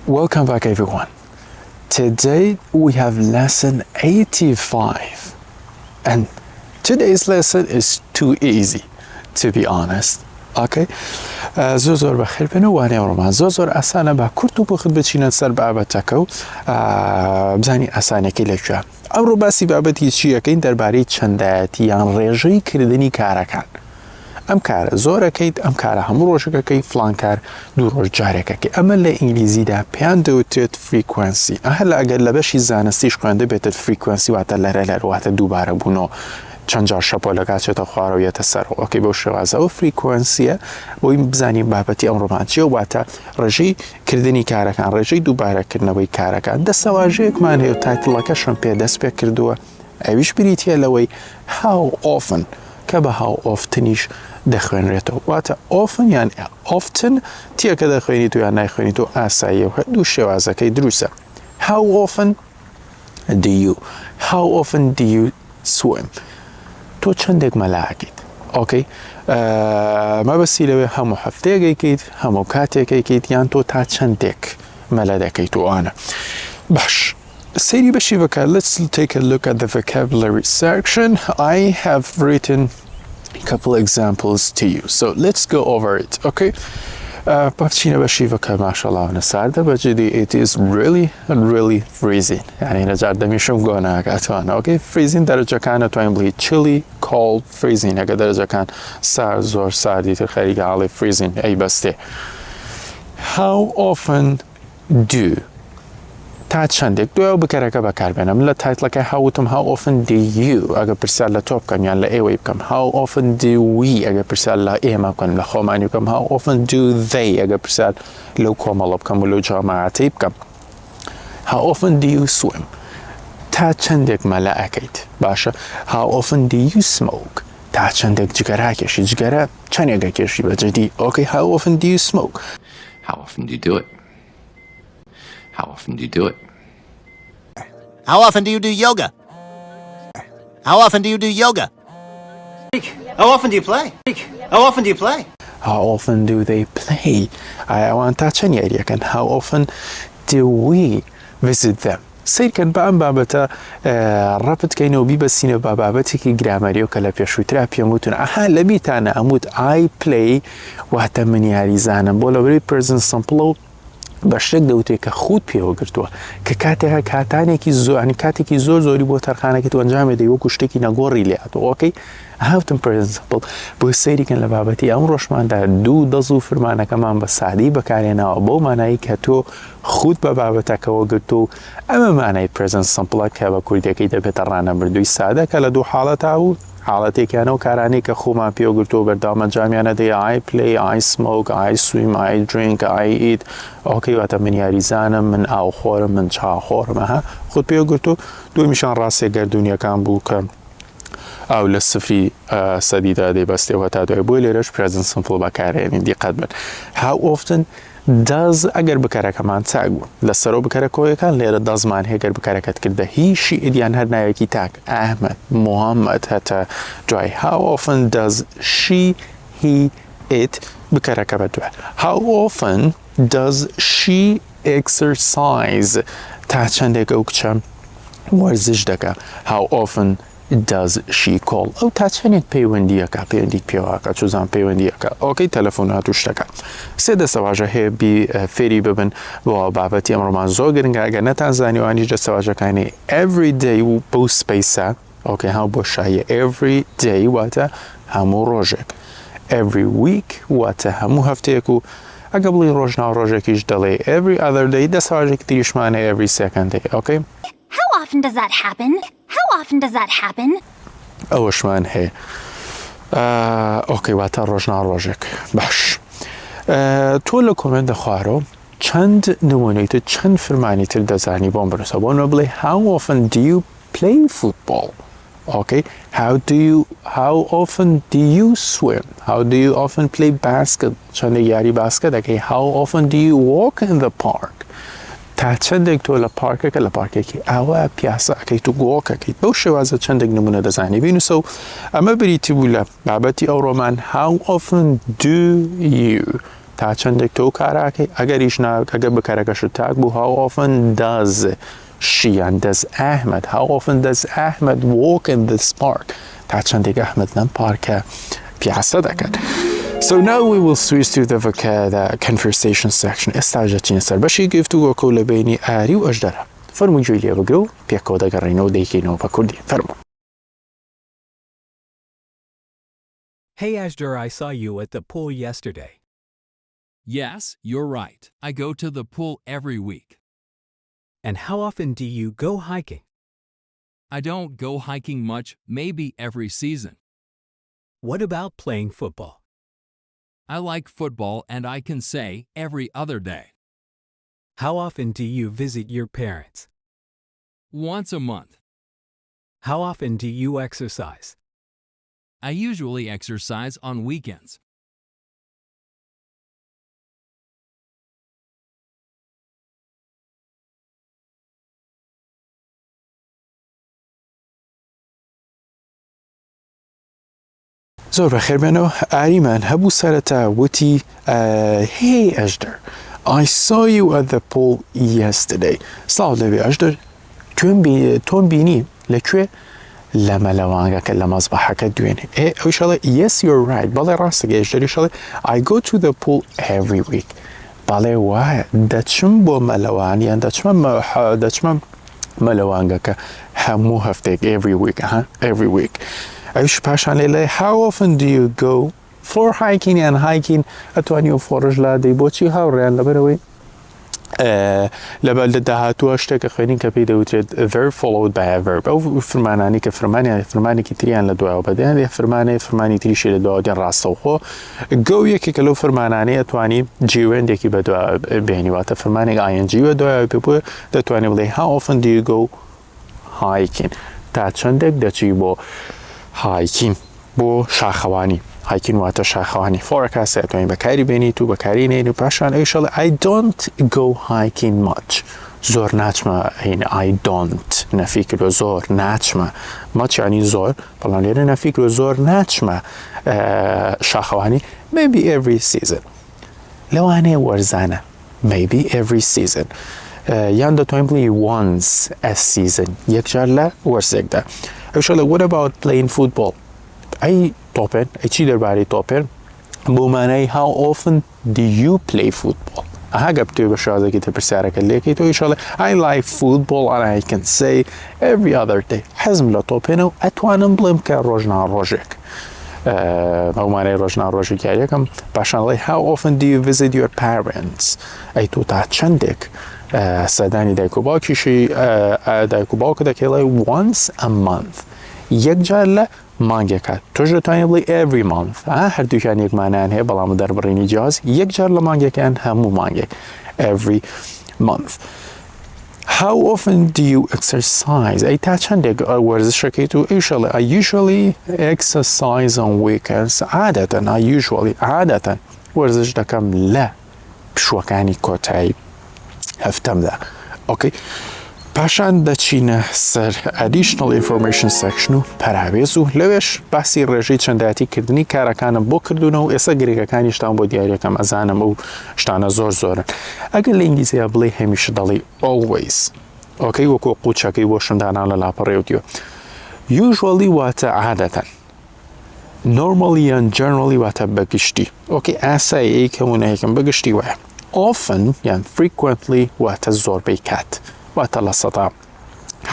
Welcome back everyone. Today we have lesson 85 and today's lesson is too easy to be honest. Okay? زۆر بەخێر بێن و وانەیە ئەمڕۆمان زۆر ئاسانە با کورت و بۆخت بچینە سەر بابەتەکە و بزانی ئاسانەکەی لەکوێ. ئەمڕۆ باسی بابەتی چیەکەین دەربارەی چەندایەتی یان ڕێژەی کردنی کارەکان. ئەم کارە زۆرەکەیت ئەم کارە هەموو ڕۆژەکەی فلان کار دوو ڕۆژ جارێکەکەی ئەمە لە ئینگلیزیدا پێیان دەوترێت فریکوەنسی هەلا ئەگەر لە بەشی زانستیش خوێندە بێتت فریکوەنسی واتە لەرە واتە دووبارە بوونەوە چەند جار شەپۆ لەگاچێتە خوارەوەیەتە سەر ئۆکەی بەو شێوازە ئەو فریکوەنسیە بۆی بزانین بابەتی ئەمڕۆمان چییە واتە ڕێژەی کردنی کارەکان ڕێژەی دووبارەکردنەوەی کارەکان دەسەواژەیەکمان هەیە و تایتڵەکەشم پێدەست پێ کردووە ئەویش بریتە لەوەی how often کە بە how oftenیش دەخوێنرێتەوە واتە often یان often تیەکە دەخوێنیت و یان نایخوێنیت و ئاساییەوە دوو شێوازەکەی دروستە how often do you swim تۆ چەندێک مەلاکیت ئۆکەی مەبەستی لەوێ هەموو هەفتەیەکەیکەیت هەموو کاتێکەکەیت یان تۆ تا چەندێک مەلە دەکەیت و ئانە باش سەیری بەشی بەکار let's take a look at the vocabulary section I have written a couple examples to you so let's go over it okay بچینە بەشی بەکار ماشەڵڵاوانە ساردە بەجدی it is really freezing یعنی لەجار دەمیشم گۆناکاتوانە ئۆکەی freezing دەرەجەکانە توانین بڵێیت chilly cold freezing ئەگە دەرەجەکان سارد زۆر ساردیتر خەریکە ئاڵێ freezing ئەی بەستێ how often do تا چەندێک دوێ بکەرەکە بەکاربێنم لە تایتڵەکە هاوتم how often do you ئەگە پرسیار لە تۆ بکەم یان لە ئێوەی بکەم how often do we ئەگە پرسیار لە ئێمە بکەم لە خۆمانی بکەم how often do they ئەگە پرسیار لەو کۆمەڵە بکەم و لەو جاماعەتەی بکەم how often do you swim تا چەندێک مەلە ئەەکەیت باشە how often do you smoke تا چەندێک جگەراکێشی جگەرە چەندێکەکێشی بەجددی okay how often do you smoke how often do you do it How often do you do it? How often do you do yoga? How often do you do yoga? How often do you play? How often do you play? How often do they play? I want to change area. How often do we visit them? سیرکەن بە ئەم بابەتە ڕەپت کەینەوە بیبەسینە بە بابەتێکی گرامەریەوە کە لە پێشووترا پێم وتون ئەها لە بیتانە ئەموت I play واتە من یاریزانم بۆ لەبەرەی present simple و بە شتێک دەوتێت کە خود پێوە گرتووە کە کاتێکە کاتانێکی زۆرانی کاتێکی زۆری بۆ تەرخانەکەی تو ئەنجامێ دەی وەکو شتێکی نەگۆڕی لێهاتەوە ئۆکەی هاوتم پرنسپڵ بۆ سەیریکەن لە بابەتی ئەم ڕۆژماندا دوو دەز و فرمانەکەمان بە سادی بەکارێناوە بۆ مانایی کە تۆ خود بە بابەتەکەەوە گرتو و ئەمە مانای پرزنت سمپڵە کە بە کوردەکەی دەبێتە ڕانەبردووی سادە کە لە دوو حاڵەتا و حاڵەتێکیانە و کارانەی کە خۆمان پێوەگرتووە بەرداوامە جامیانە دەی I play, I smoke, I swim, I drink, I eat ئۆکەی واتە من یاریزانم من ئاوخۆرم من چاخۆرم ئەها خۆت پێوەگرتو دومیشان ڕاستێک گەردونیەکان بوو کە ئەو لە سفری سەدیدا دەیبەستێەوە تا دوای بۆی لێرەش present simple بەکارهێنین دیقەت بن how often does ئەگەر بکارەکەمان چاک بوو لەسەرەوە بکارە کۆیەکان لێرە دەزمان هێگەر بکارەکەت کردە هی شیئریان هەر ناوێکی تاک ئەحمەد محەممەد هەتە دوای how often does she he it بکارەکە بە دوای how often does she exercise تا چەندێک ئەو کچە وەرزش دەکە how often does she call ئەو تا چەندێک پەیوەندیەکە پەیوەندی پێواکە چوزان پەیوەندیەکە ئۆکەی تەلەفۆنات و شتەکە سێ دەسەواژە هەیە فێری ببن بۆ بابەتی ئەمڕۆمان زۆر گرنگە ئەگەر نەتان زانیوانیش دەسەواژەکانی every day و بۆ سپەیسە ئۆکەی هەموو بۆ شایە every day واتە هەموو ڕۆژێک every week واتە هەموو هەفتەیەک و ئەگە بڵی ڕۆژناو ڕۆژێکیش دەڵێ every other day دەسەواژێکی تریشمانە every second day ئۆکەی How often does that happen? How often does that happen? ئەوەشمان هەیە ئۆکەی واتە ڕۆژناو ڕۆژێک باش تۆ لە کۆمنت دەخوارەوە چەند نمونەیتر چەند فرمانی تر دەزانی بۆم بنووسە بۆ نە بڵێ how often do you play football okay how often do you swim how do you often play basket چەندێک یاری باسکە دەکەی how often do you walk in the park تا چەندێک تۆ لە پارکەکە لە پارکێکی ئاوا پیاسەکەیت و گۆکەکەیت بەو شێوازە چەندێک نمونە دەزانی بینوسە و ئەمە بریتی بوو لە بابەتی ئەو ڕۆمان how often do you تا چەندێک تۆ کاراکەی ئەگەریش ئەگەر بەکارەکەشت تاک بوو how often does she and does Ahmed how often does Ahmed walk in this park تا چەندێک ئەحمەد لەم پارکە پیاسە دەکات. So now we will switch to the conversation section. ئێستا چینە سەر بەشی گفتوگۆ کەو لە بینی ئاری و ئەژدەرە. فەرمووی گوێی لێ بگرە و پێکەوە دەگەڕێنەوە دەیکەینەوە بە کوردی. فەرموو. Hey Ashdur, I saw you at the pool yesterday. Yes, you're right. I go to the pool every week. And how often do you go hiking? I don't go hiking much, maybe every season. What about playing football? I like football and I can say every other day. How often do you visit your parents? Once a month. How often do you exercise? I usually exercise on weekends. زۆر بەخێر بێنەوە ئاریمان هەبوو سەرەتا وتی hey ئەژدەر I saw you at the pool yesterday. سڵاو دەبێ ئەژدەر تۆم بینی لەکوێ لە مەلەوانگەکە لە مەزبەحەکە دوێنێ ئەویشەڵێ yes you're right بەڵێ ڕاستەکە ئەژدەریشەڵێ I go to the pool every week. بەڵێ وایە دەچم بۆ مەلەوان یان دەچمە مەلەوانگەکە هەموو هەفتێک every week. ئەویش پاشان لێ how often do you go for hiking and hiking ئەتوانی و فۆڕژ لا دەی بۆچی هاوڕێیان لەبەرەوەی لەبەر لە داهاتووە شتێکە خوێنین کە پێی دەوترێت verb followed by a verb ئەو فرمانانی کە فرمانێکی تریان لە دوایەوە بەدەیان لێ فرمانی تریشی لە دوایەوە دێن ڕاستەوخۆ گۆ یەکێکە لەو فرمانانەیە ئەتوانی جیوێندێکی بە دوای بێنیواتە فرمانێک ing بە دوایەوە پێ بووە دەتوانێت بڵێ how often do you go hiking تا چەندێک دەچی بۆ هایکین بۆ شاخەوانی هایکین واتە شاخەوانی فۆرەکاسە ئەتوانین بەکاری بێنیت و بەکاری نێن و پاشان ئەویشەڵێ I don't go hiking much زۆر ناچمە I don't نەفی کردوە زۆر ناچمە much یانی زۆر بەڵام لێرە نەفی کردوە زۆر ناچمە شاخەوانی maybe every season لەوانەیە وەرزانە maybe every season یان دەتوانین بڵێ once a season یەکجار لە وەرزێکدا ئەوشەڵێ what about playing football ئەی تۆپێن ئەی چی دەربارەی تۆپێن بۆ مانای how often do you play football ئەهاگە بتوێ بە شازێکی تە پرسیارەکە لێکەیت تۆ ئیشەڵێ I like football and I can say every other day حەزم لە تۆپێنە و ئەتوانم بڵێم کە ڕۆژناڕۆژێک ئەو مانای ڕۆژناڕۆژێک یاریەکەم پاشانڵێ how often do you visit your parents ئەی تۆ تا چەندێک سەدانی دایک و باوکیشی دایک و باوکە دەکەڵێ once a month یەکجار لە مانگێکات تۆش دەتوانێت بڵێ every month هەردووکیان یەکمانیان هەیە بەڵام دەربڕینی جیاز یەکجار لە مانگێکیان هەموو مانگێک every month. How often do you exercise ئەی تا چەندێک وەرزشەکەیت و ئیشەڵێ I usually exercise on weekends عادەتەن وەرزش دەکەم لە پشوەکانی کۆتایی هەفتەمدا ئۆکەی پاشان دەچینە سەر additional information section و پەراوێز و لەوێش باسی ڕێژەی چەندایەتی کردنی کارەکانم بۆ کردوونەوە ئێستا گرێگەکانیشتان بۆ دیاریەکەم ئەزانم ئەو شتانە زۆرن ئەگەر لە ئینگلیزیە بڵێ هەمیشە دەڵێ always ئۆکەی وەکو قوچەکەی بۆ شندانان لە لاپەڕێوتیوە usually واتە عادەتەن normally and generally واتە بەگشتی ئۆکەی ئاسایی کەمونەیەکم بەگشتی وایە often یان frequently واتە زۆربەی کات واتە لە سەدا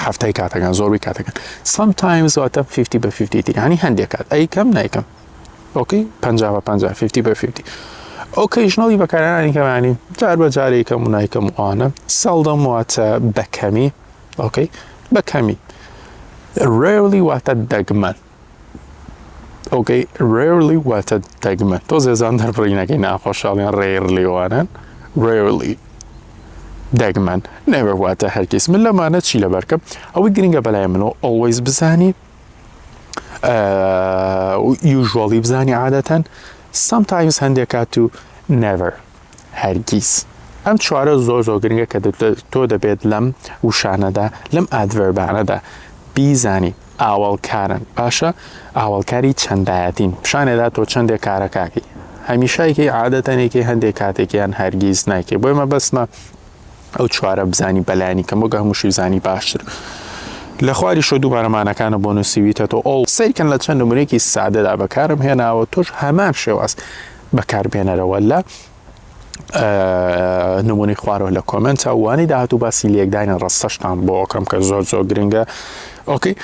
هەفتەی کاتەکان زۆربەی کاتەکان sometimes واتە 50/50 یعنی هەندێک کات ئەی کەم نایکەم ئۆکەی 50/50 50/50 occasionally بەکارهێنانی کەمانی جار بە جارێک کەم و نایکەم وانە seldom واتە بەکەمی ئۆکەی بەکەمی rarely واتە دەگمەن ئۆکەی rarely واتە دەگمەن تۆ زێزان دەربڕینەکەی ناخۆشحاڵیان rarely وانن rarely دەگمەن never واتە هەرگیز من لەمانە چی لەبەرکەم ئەوەی گرنگە بەلای منەوە always بزانی usually بزانی عادەتەن sometimes هەندێک کات و never هەرگیز ئەم چوارە زۆر گرنگە کە تۆ دەبێت لەم وشانەدا لەم ئادڤەربانەدا بیزانی ئاوەڵکارن باشە ئاوەڵکاری چەندایەتین پیشانێدا تۆ چەندێک کارەکاکی هەمیشایکی عادەتەنێکی هەندێک کاتێکیان هەرگیز نایکێ بۆی مە بەسمە ئەو چوارە بزانی بەلایانی کەم بۆگە هەمووشی بزانی باشتر لە خواری شۆ دووبارەمانەکانە بۆ نووسیویتەوە ئەو سیرکەن لە چەند نمونێکی سادەدا بەکارم هێناوە تۆش هەمان شێواز بەکاربێنەرەوە لە نمونی خوارەوە لە کۆمنتە وانی داهاتوو باسی لێکدانی ڕستەشتان بۆ ئەوکەم کە زۆر گرنگە ئۆکەی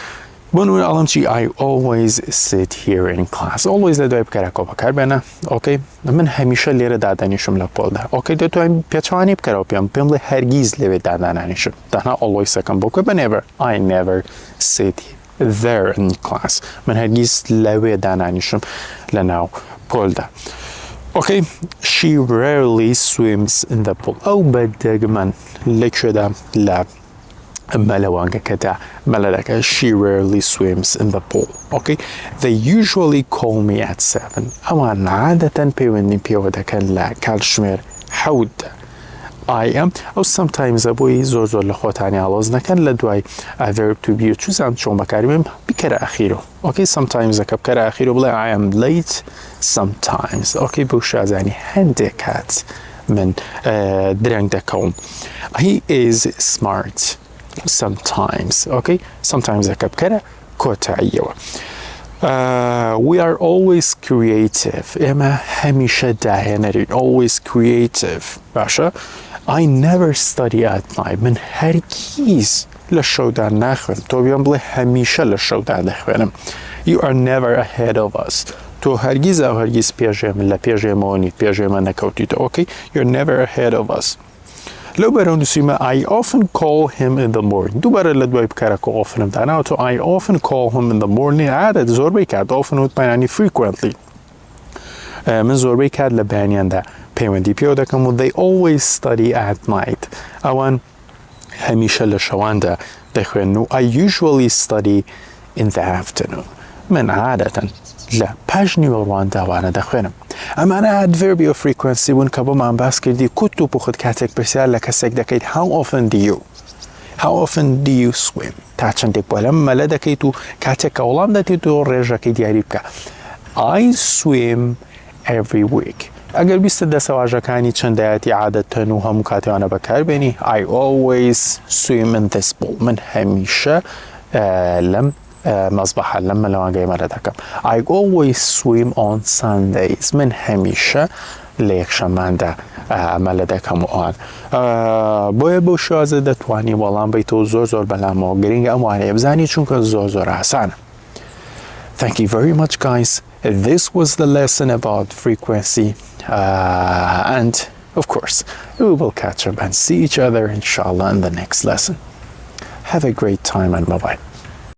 بۆ نمونە ئەڵەم چی I always sit here in class always لە دوای بکارەکەەوە بەکاربێنە ئۆکەی من هەمیشە لێرە دادانیشم لە پۆلدا ئۆکەی دەتوانین پێچوانی بکەرەوە پێم بڵێ هەرگیز لەوێ دادانانیشم تەنها alwaysەکەم بۆکە بە I never sit there in class من هەرگیز لەوێ دانانیشم لە ناو پۆلدا Okay, she rarely swims in the pool. أو بدقمن لكشدا لا ملوانك كدا ملالك she rarely swims in the pool. Okay, they usually call me at 7. أما عادة بيوندي بيودا كان لا كالشمير حود. I am أو sometimes أبوي زور لخوتاني علوزنا كان لدواي a verb to be وتشوزان شون بكاريم بكرة أخيره. Okay, sometimes بكرة أخيره بلا I am late sometimes. Okay, بوشاز يعني هندكات من درنگ دكون. He is smart sometimes. Okay, sometimes بكرة كوتايوا. We are always creative. إما هميشة داهنري always creative. باشا. I never study at night. من هرگیز لشودان نخوانم. تو بیام بله همیشه لشودان نخوانم. You are never ahead of us. تو هرگیز پیشم لپیشمونی پیشم نکوتید. Okay? You're never ahead of us. لو برون سیما I often call him in the morning. دوباره لدوای بکارکو often دانا تو I often call him in the morning. عادت زور بیکرد. Often would معنی frequently. من زور بیکرد لبنیان ده. پەیوەندی پێوە دەکەم و they always study at night ئەوان هەمیشە لە شەواندا دەخوێن و I usually study in the afternoon من عادەتەن لە پاش نیوەڕوان داوانە دەخوێنم ئەمانە adverbial frequency بوون کە بۆمان باس کردی کوت و پوخت کاتێک پرسیار لە کەسێک دەکەیت how often do you swim تا چەندێک بۆ لەم مەلە دەکەیت و کاتێک کە وەڵام دەدەیت و ڕێژەکەی دیاری بکە I swim every week ئەگەر بیستە دەسەواژەکانی چەندایەتی عادەتەن و هەموو کاتێوانە بەکاربێنی I always swim in this pool من هەمیشە لەم مەزبەحە لەم مەلەوانگەی مەلە دەکەم I always swim on Sundays من هەمیشە لە یەکشەمماندا مەلە دەکەم و ئەوان بۆیە بۆ شوازە دەتوانی وەڵام بیتەوە زۆر بەلامەوە گرنگە ئەم وانەیە بزانی چونکە زۆر ئاسانە Thank you very much guys. This was the lesson about frequency and of course we will catch up and see each other inshallah in the next lesson. Have a great time and bye-bye.